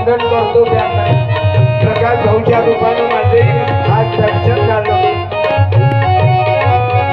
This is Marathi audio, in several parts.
वंदन करतो त्यांना. प्रकाश भाऊच्या रूपाने माझे आज दर्शन झालं.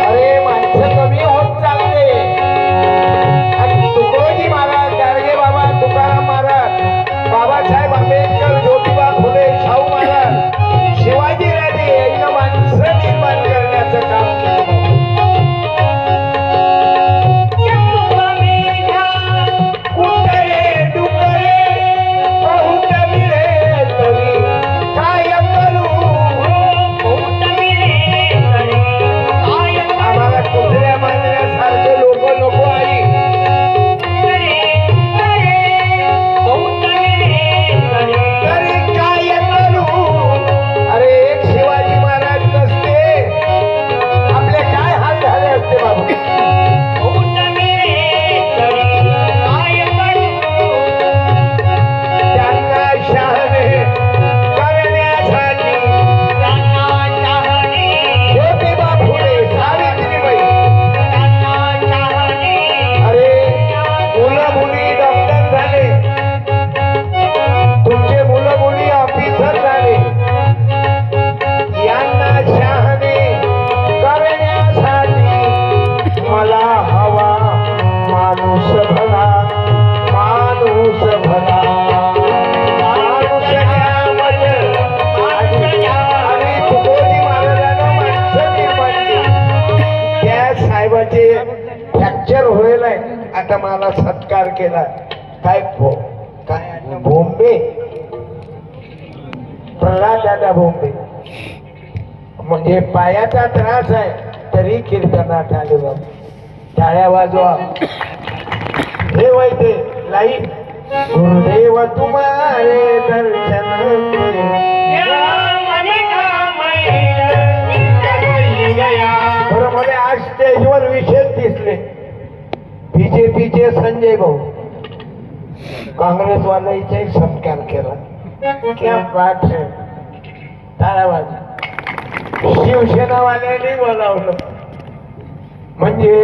अरे माणसं कमी होत चालते. आणि तुकडोजी महाराज, गाडगे बाबा, तुकाराम महाराज, बाबासाहेब आंबेडकर, ज्योतिबा फुले, शाहू महाराज, शिवाजी राजे यांना माणसं निर्माण करण्याचं काम केलं. फ्रॅक्चर होईल आता मला सत्कार केला. काय भोंबे, प्रल्हाद दादा भोंबे, म्हणजे पायाचा त्रास आहे तरी कीर्तनात आले. बाबा टाळ्या वाजवा. हे वैद्य लाईन गुरुदेव तुम्हारे दर्शन बरं. मला आज स्टेजवर विशेष दिसले बीजेपीचे संजय भाऊ, काँग्रेस वाल्याचे सत्कार केला. क्या बात है. टाळ्या वाजवा. शिवसेना वाल्यांनी बोलावलं. म्हणजे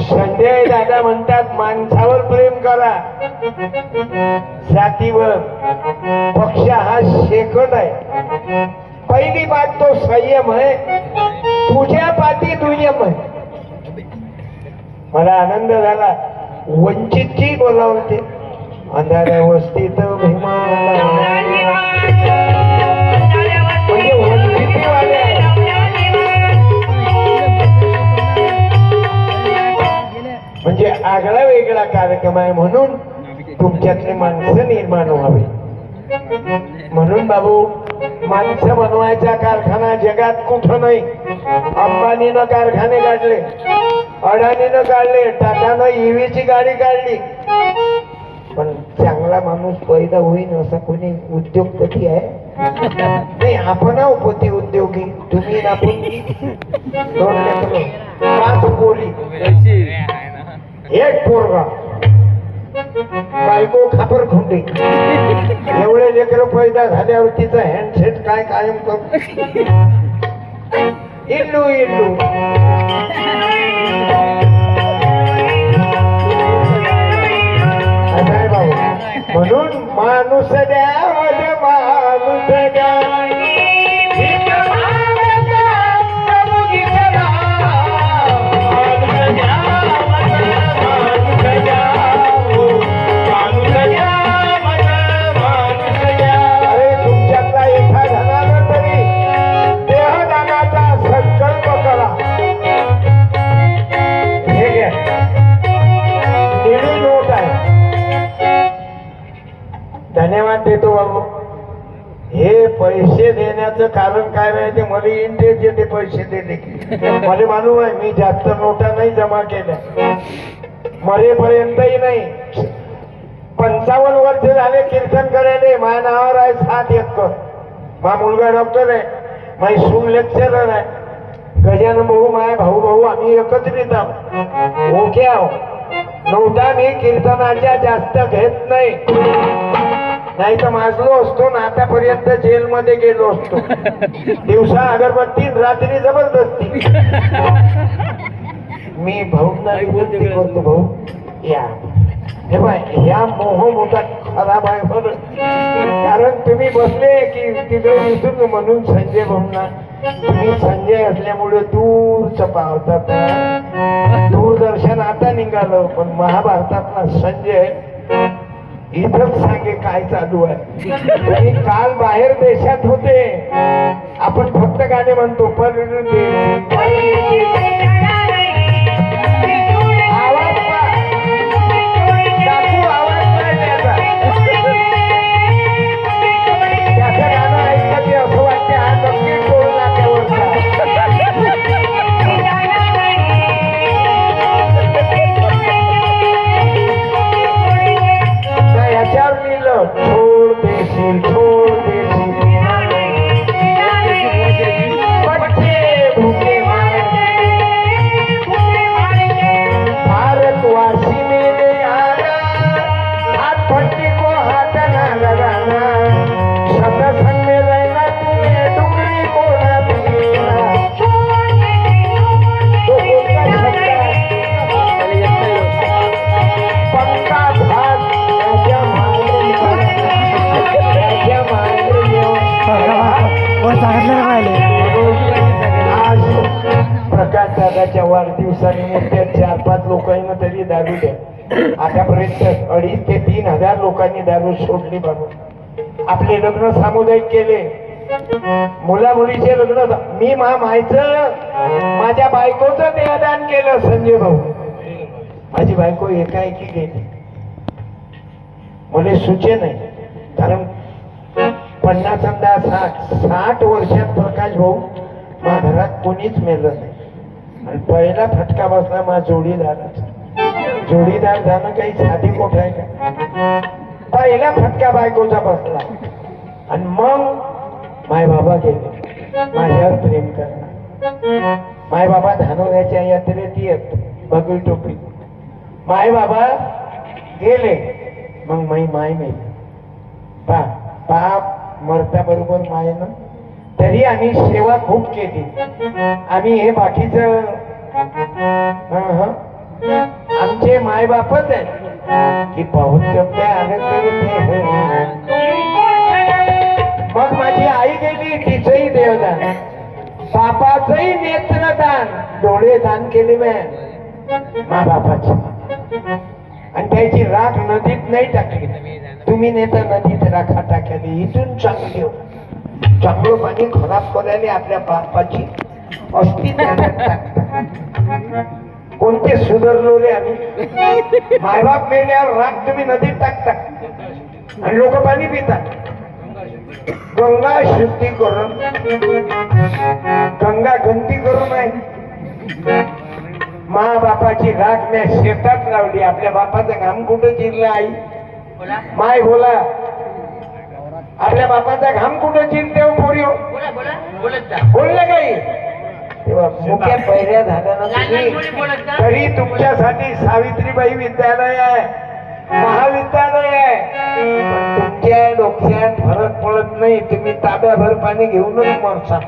संजय दादा म्हणतात माणसावर प्रेम करा, जातीवर. पक्ष हा शेकट आहे. पहिली बात तो संयम आहे. तुझ्या पाठी दुय्यम आहे. मला आनंद झाला. वंचितची बोलावते अंधाऱ्या वस्तीत भीमा, म्हणजे वंचितीवाले आहे. म्हणजे आगळा वेगळा कार्यक्रम आहे. म्हणून तुमच्यातले माणसं निर्माण व्हावे. म्हणून बाबू माणसं बनवायचा कारखाना जगात कुठं नाही. अंबानीनं कारखाने काढले, अडाणीनं काढले, टाटानं ईव्हीची गाडी काढली. पण चांगला माणूस पैदा होईन असा कोणी उद्योगपती आहे नाही. आपण पती उद्योगी. तुम्ही आपण 2 लेकरं, 5 पोरी, 1 पोरगा, बायको खापर खुंडी. एवढे लेकरं पैदा झाल्यावर तिचं हँडसेट काय कायम करू. इल्लू इल्लू म्हणून माणूस द्या माणूस द्या. अरे तुमच्यातला एका जणाला तरी देहदानाचा संकल्प करा. हे घ्या, निळी नोट आहे. धन्यवाद देतो बाबू. हे पैसे देण्याचं कारण काय नाही ते मला इंटरेस्ट येते पैसे देणे. मला मालूम आहे मी जास्त नोटा नाही जमा केल्या, मरेपर्यंतही नाही. 55 वर्ष झाले कीर्तन करायला. माझ्या नावावर आहे 7 एकर. माझा मुलगा डॉक्टर आहे, माझी सून लेक्चरर आहे. गजानन भाऊ, माझे भाऊ आम्ही एकत्रित आहोत. ओके आहो. नोटा मी कीर्तनाच्या जास्त घेत नाही. नाही तर माजलो असतो ना आतापर्यंत जेलमध्ये गेलो असतो. दिवसा अगरबत्ती, रात्री जबरदस्ती. मी भाऊंना विनंती करतो, भाऊ या. हे बाय ह्या मोह मोठा खराब आहे बरं. कारण तुम्ही बसले की तिकडे दिसून म्हणून संजय भाऊंना तुम्ही संजय असल्यामुळे दूरच पावतात. दूरदर्शन आता निघालं पण महाभारतातला संजय इथंच सांगे काय चालू आहे. तुम्ही काल बाहेर देशात होते. आपण फक्त गाणे म्हणतो पण आवाज टाकू आवाज काय त्याचा. त्याचं गाणं ऐकलं की असं वाटते हा नक्की टोल नाक्यावरचा. याच्यावर लिहिलं छोड देशील छोड देशील बच्चे भूखे भारतवासी मेरे आना हाथ फटके को हाथ ना लगाना सत्संग में रहना तुम्हें डुगरी को ना देना. तो कोणता शब्द आहे पक्का भात आज प्रकाश दादाच्या वाढदिवसानिमित्त 4-5 लोकांना तरी दारू द्या. आतापर्यंत 2,500 ते 3,000 लोकांनी दारू सोडली. बाबू आपले लग्न सामुदायिक केले. मुला मुलीचे लग्न मी मायचं माझ्या बायकोचं देहदान केलं. संजय भाऊ माझी बायको एकाएकी गेली. मला सुचे नाही कारण 50-60 वर्षात प्रकाश भाऊ माझ्या घरात कोणीच मेलं नाही. आणि पहिला फटका बसला माझा जोडीदाराचा. जोडीदार जाणं काही साधी गोष्ट आहे का. पहिला फटका बायकोचा बसला आणि मग माय बाबा गेले माझ्यावर प्रेम करणार. माय बाबा धानोऱ्याच्या यात्रेत येत बगळी टोपी. माय बाबा गेले मग माय मेली. बाप मरता बरोबर मायेनं तरी आम्ही सेवा खूप केली. आम्ही हे बाकीचं आमचे माय बापच आहेत की बहुत शब्द आले तरी मग माझी आई गेली तिचंही देवदान बापाचंही नेत्रदान डोळे दान केले मा बापाचे. आणि त्याची राख नदीत नाही टाकली. तुम्ही नेता नदीत राखा टाकली. इथून चांगलं पाणी खराब करायला आपल्या बापाची अस्ती कोणते सुधारलो रे आम्ही. मायबाप मेल्यावर राख तुम्ही नदीत टाकता आणि लोक पाणी पितात. गंगा शुद्धी करून गंगा गंती करून आहे. मा बापाची राख मी शेतात लावली. आपल्या बापाचा घाम कुठं चिरला आई माय बोला. आपल्या बापाचा घाम कुठं चिरते पोरी बोललं काही तेव्हा मुख्या पहिल्या झाल्या तरी तुमच्यासाठी सावित्रीबाई विद्यालय आहे महाविद्यालय आहे. तुमच्या डोक्यात फरक पडत नाही. तुम्ही ताब्याभर पाणी घेऊनच मरसा.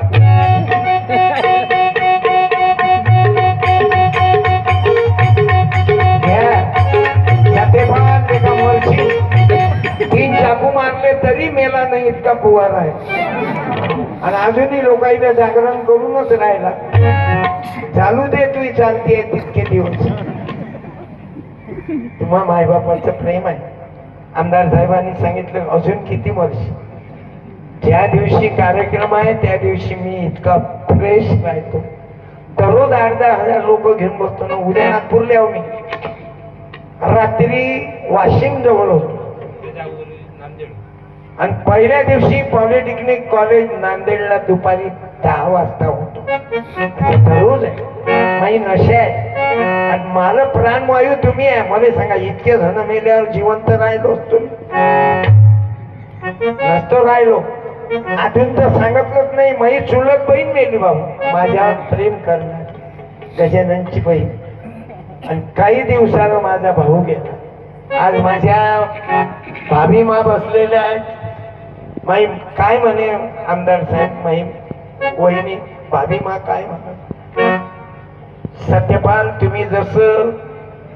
तीन चाकू मारले तरी मेला नाही इतका पुवार आहे. आणि अजूनही लोकांना जागरण करूनच राहिला. चालू दे तू चालते तितके दिवस. तुम्हा मायबापाचं प्रेम आहे. आमदार साहेबांनी सांगितलं अजून किती वर्ष. ज्या दिवशी कार्यक्रम आहे त्या दिवशी मी इतका फ्रेश राहतो. दररोज 8-10 लोक घेऊन बसतो ना. उद्या नागपूरला आहो मी. रात्री वाशिम जवळ होतो आणि पहिल्या दिवशी पॉलिटेक्निक कॉलेज नांदेडला दुपारी 10 वाजता होतो. दररोज आहे माझी नशा आहे. आणि मला प्राणवायू तुम्ही आहे. मला सांगा इतके जण मेल्यावर जिवंत राहिलो असतो नसतो राहिलो. अजून तर सांगितलंच नाही. माझी चुलत बहीण मेली बाबू माझ्यावर प्रेम करणार गजाननची बहीण. आणि काही दिवसानं माझा भाऊ गेला. आज माझ्या भाभी मा बसलेल्या आहेत. माई काय म्हणे आमदार साहेब माई वहिनी भाभी मा काय म्हणत. सत्यपाल तुम्ही जसं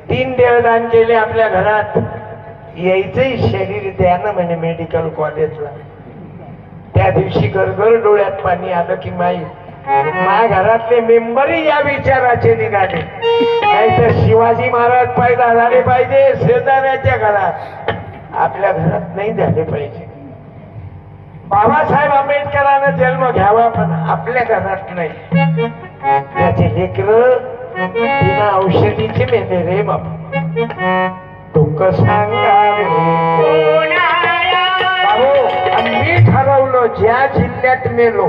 3 देहदान केले आपल्या घरात. यायचंही शरीर द्या ना म्हणे मेडिकल कॉलेजला. त्या दिवशी गरगर डोळ्यात पाणी आलं की माझ्या घरातले मेंबरही या विचाराचे निघाले. नाही तर शिवाजी महाराज पैदा झाले पाहिजे शेजाऱ्याच्या घरात, आपल्या घरात नाही झाले पाहिजे. बाबासाहेब आंबेडकरांना जन्म घ्यावा पण आपल्या घरात नाही. त्याचे लेकर बिना औषधीचे मेले रे बाबा. दुःख सांगावे बाबू. आणि मी ठरवलं ज्या जिल्ह्यात मेलो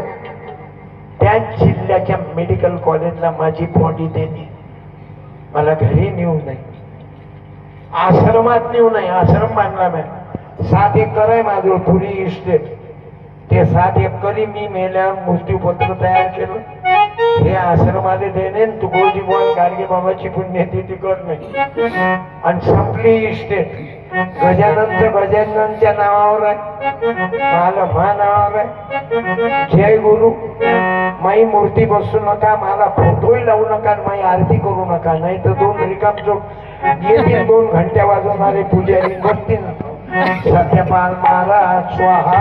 त्या जिल्ह्याच्या मेडिकल कॉलेजला माझी बॉडी देणे. मला घरी नेऊ नये, आश्रमात नेऊ नये. आश्रम बांधला मी. 7 एकर आहे माझं पुरी इस्टेट. ते 7 एकरी मी मेल्यावर मृत्यूपत्र तयार केलं. हे आश्रमाले देणे. तुकोजी बुवा गाडगे बाबाची पुण्यतिथी करणे. आणि संपली इस्टेट. गजाननच्या नावावर आहे, मा नावावर आहे. जय गुरु. माई मूर्ती बसू नका, मला फोटोही लावू नका, माई आरती करू नका. नाही तर 2 रिकाम चोक येतील 2 घंट्या वाजवणारे पुजारी बसतील. सत्यपाल महाराज स्वाहा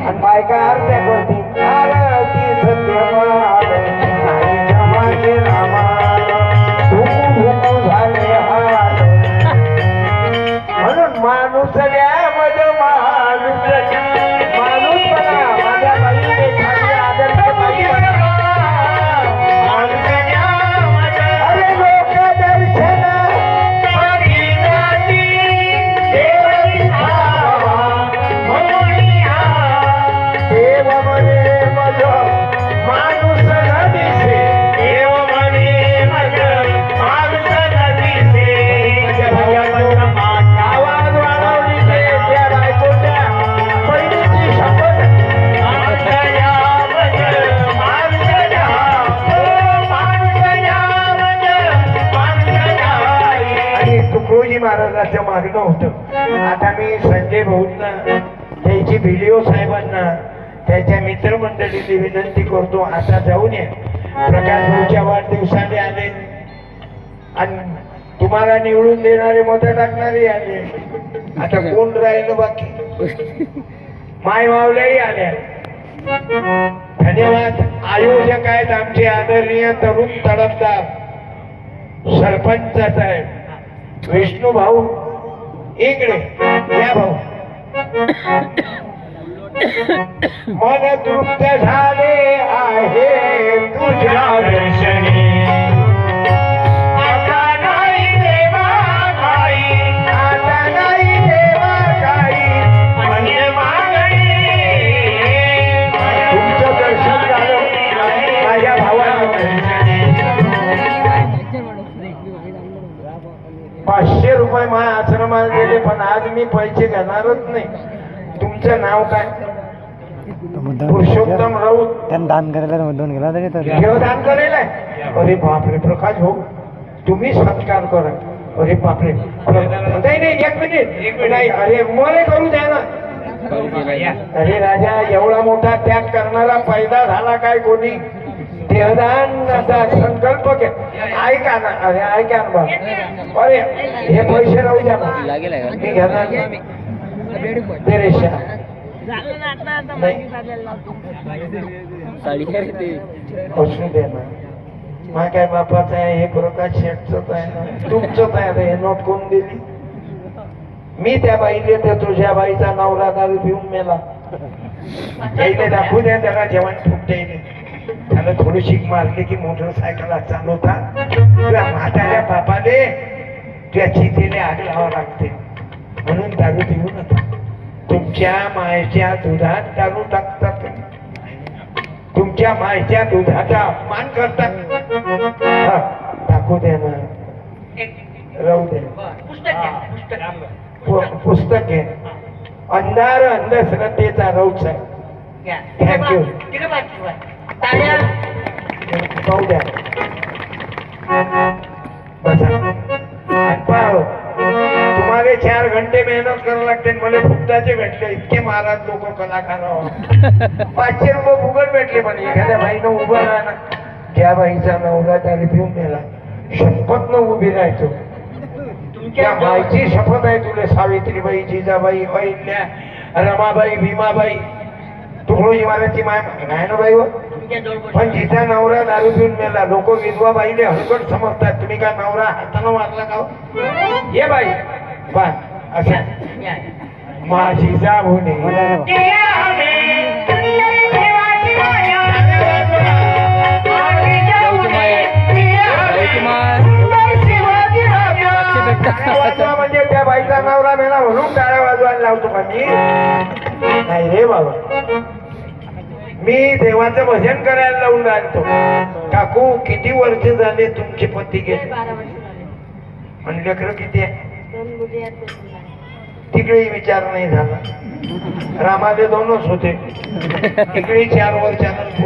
आणि बायका आरत्या करतील. आरती सत्यपाल नाही जमाने रामाल, धुमू झाले हाल. म्हणून माणूस द्या मज माणूस माणूस बना. माझ्या बाईने खाली आदर्श बाई बना. अरे लोक दर्शन देव म्हणे मज माणूस न दिसे. देव म्हणे मज माणूस न दिसे. आवाज वाढवली ते त्या बायकोच्या बहिणीची शपथ. आणि तुकडोजी महाराजांचं मागणं होतं. आता मी संजय भाऊंना, त्याची व्हिडिओ साहेबांना, त्याच्या मित्रमंडळीची विनंती करतो, आता जाऊन या. प्रकाश भाऊच्या वाढदिवसाने आले आणि तुम्हाला निवडून देणारे मत टाकणारे आले. आता कोण राहिलं बाकी? माय मावल्याही आल्या. धन्यवाद. आयोजक आहेत आमचे आदरणीय तरुण तडफदार सरपंच साहेब विष्णू भाऊ इकडे या. भाऊ मन तृप्त झाले आहे तुझ्या दर्शनी. आता नाही देवा काही, आता नाही देवा काही म्हणजे मागणी. तुमचं दर्शन झालं माझ्या भावाला. 500 रुपये माझ्या आश्रमाला गेले पण आज मी पैसे घेणारच नाही. तुमचं नाव काय? पुरुषोत्तम राऊत. त्यांनी दान करायला दोन गेला दान करेल आहे. अरे बापरे प्रकाश भाऊ तुम्ही सत्कार करा. अरे बापरे नाही नाही 1 मिनिट नाही. अरे मला करू द्या ना. अरे राजा एवढा मोठा त्याग करणारा पैदा झाला काय कोणी? देहदानाचा संकल्प के ऐका ना. अरे ऐका ना बा. अरे हे पैसे राहू द्या मी घेणार ते रेषा असू दे ना. मा काय बापाचं आहे हे प्रकाश शेठच आहे ना तुमचंच आहे. हे नोट कोण दिली? मी त्या बाईले तर तुझ्या बाईचा नवरा दारू पिऊन मेला. त्याला दाखवू द्या त्याला जेवण फुटते. त्याला थोडी शिक मारली की मोटरसायकलला चालवता तुझ्या म्हाताऱ्या बापाले तुझ्या चितेने आग लावा लागते. म्हणून दारू पिऊ नका. तुमच्या मायच्या दुधात दारू टाकतात. तुमच्या मायच्या दुधाचा अपमान करतात. टाकू द्या ना. राहू दे. पुस्तक घे. अंधार अंधश्रद्धेचा रौच आहे. थँक्यू. पाहू द्या. बसा. पाहू तुम्हाला 4 घंटे मेहनत करावं लागते. मला फुकटाचे भेटले इतके महाराज लोक कलाकार. 500 रुपये फुकट भेटले. पण एखाद्या बाईनं उभं राहा ना. त्या बाईचा नवरा त्याला पिऊन गेला. शपथ न उभी राहायचो. त्या बाईची शपथ आहे तुला, सावित्रीबाई, जिजाबाई, अहिल्या, रमाबाई, भीमाबाई, तुकडोजी महाराजची माय नाही ना बाई व. पण जिचा नवरा दारू पिऊन मेला, लोक विधवा बाईले हलकट समजतात. तुम्ही काय नवरा हातानं मारला का हो? ये बाई बा अशा माझी जाऊन म्हणजे त्या बाईचा नवरा मेला म्हणून टाळ्या वाजवायला लावतो का मी? नाही रे बाबा, मी देवाचं भजन करायला लावून राहतो. काकू किती वर्ष झाले तुमचे पती गेले? म्हणले खरं किती आहे? तिकडे विचार नाही झाला. रामाले 2च होते, तिकडे 4 वर्षानंतर